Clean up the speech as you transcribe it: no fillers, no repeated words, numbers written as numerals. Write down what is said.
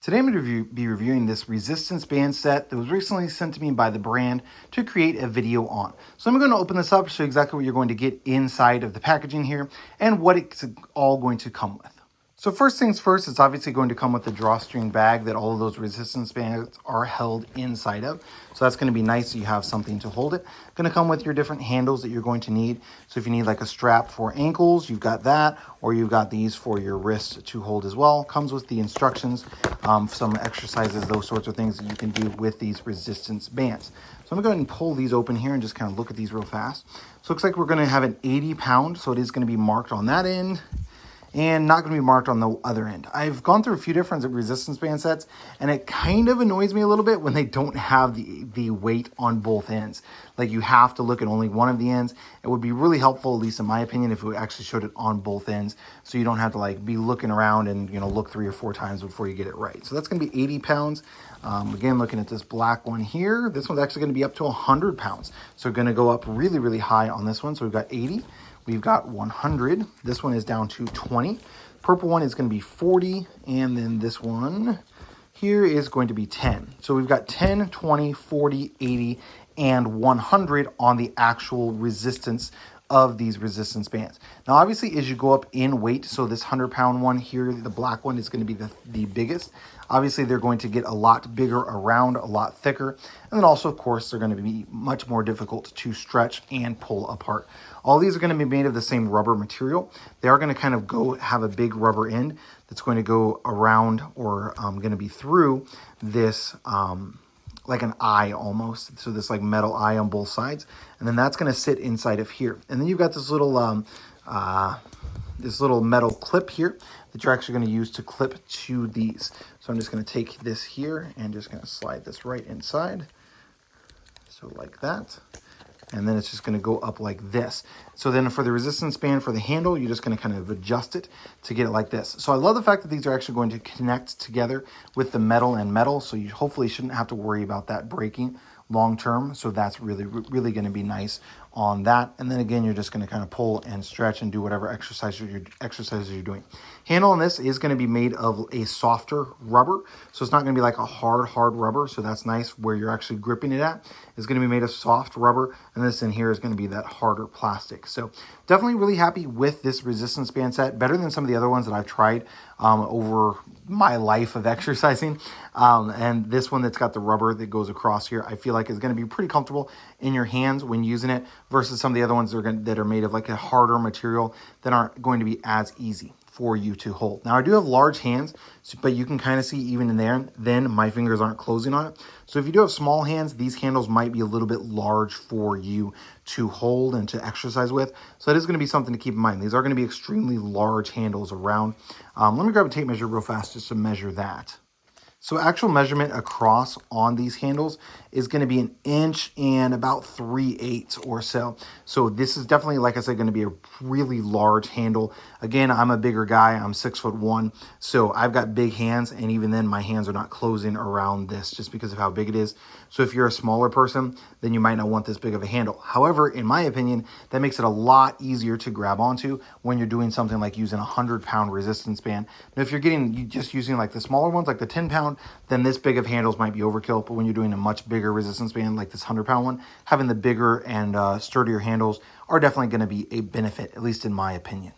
Today I'm going to be reviewing this resistance band set that was recently sent to me by the brand to create a video on. So I'm going to open this up, show you exactly what you're going to get inside of the packaging here and what it's all going to come with. So first things first, it's obviously going to come with the drawstring bag that all of those resistance bands are held inside of. So that's going to be nice, so you have something to hold it. Going to come with your different handles that you're going to need. So if you need like a strap for ankles, you've got that, or you've got these for your wrist to hold as well. Comes with the instructions, some exercises, those sorts of things that you can do with these resistance bands. So I'm going to go ahead and pull these open here and just kind of look at these real fast. So it looks like we're going to have an 80 pound, so it is going to be marked on that end and not going to be marked on the other end. I've gone through a few different resistance band sets, and it kind of annoys me a little bit when they don't have the weight on both ends. Like you have to look at only one of the ends. It would be really helpful, at least in my opinion, if we actually showed it on both ends, so you don't have to like be looking around and look 3 or 4 times before you get it right. So that's going to be 80 pounds. Again, looking at this black one here, this one's actually going to be up to 100 pounds. So we're going to go up really, really high on this one. So we've got 80. We've got 100. This one is down to 20. Purple one is going to be 40. And then this one here is going to be 10. So we've got 10, 20, 40, 80, and 100 on the actual resistance of these resistance bands. Now, obviously, as you go up in weight, so this 100-pound one here, the black one is going to be the biggest. Obviously, they're going to get a lot bigger around, a lot thicker. And then also, of course, they're going to be much more difficult to stretch and pull apart. All these are going to be made of the same rubber material. They are going to kind of have a big rubber end that's going to go around or going to be through this like an eye almost. So this like metal eye on both sides. And then that's going to sit inside of here. And then you've got this little metal clip here that you're actually going to use to clip to these. So I'm just going to take this here and just going to slide this right inside. So like that. And then it's just going to go up like this. So then for the resistance band for the handle, you're just going to kind of adjust it to get it like this. So I love the fact that these are actually going to connect together with the metal and metal. So you hopefully shouldn't have to worry about that breaking long term. So that's really, really going to be nice on that. And then again, you're just going to kind of pull and stretch and do whatever exercises you're doing. Handle on this is going to be made of a softer rubber. So it's not going to be like a hard rubber. So that's nice. Where you're actually gripping it at is going to be made of soft rubber. And this in here is going to be that harder plastic. So definitely really happy with this resistance band set. Better than some of the other ones that I've tried over my life of exercising. And this one that's got the rubber that goes across here, I feel like is going to be pretty comfortable in your hands when using it versus some of the other ones that are made of like a harder material that aren't going to be as easy for you to hold. Now I do have large hands, but you can kind of see even in there, then my fingers aren't closing on it. So if you do have small hands, these handles might be a little bit large for you to hold and to exercise with. So that is going to be something to keep in mind. These are going to be extremely large handles around. Let me grab a tape measure real fast just to measure that. So actual measurement across on these handles is going to be 1 inch and about 3/8 or so. So this is definitely, like I said, going to be a really large handle. Again, I'm a bigger guy. I'm 6'1", so I've got big hands, and even then my hands are not closing around this just because of how big it is. So if you're a smaller person, then you might not want this big of a handle. However, in my opinion, that makes it a lot easier to grab onto when you're doing something like using a 100-pound resistance band. Now, if you're just using like the smaller ones, like the 10-pound, then this big of handles might be overkill. But when you're doing a much bigger resistance band like this 100-pound one, having the bigger and sturdier handles are definitely going to be a benefit, at least in my opinion.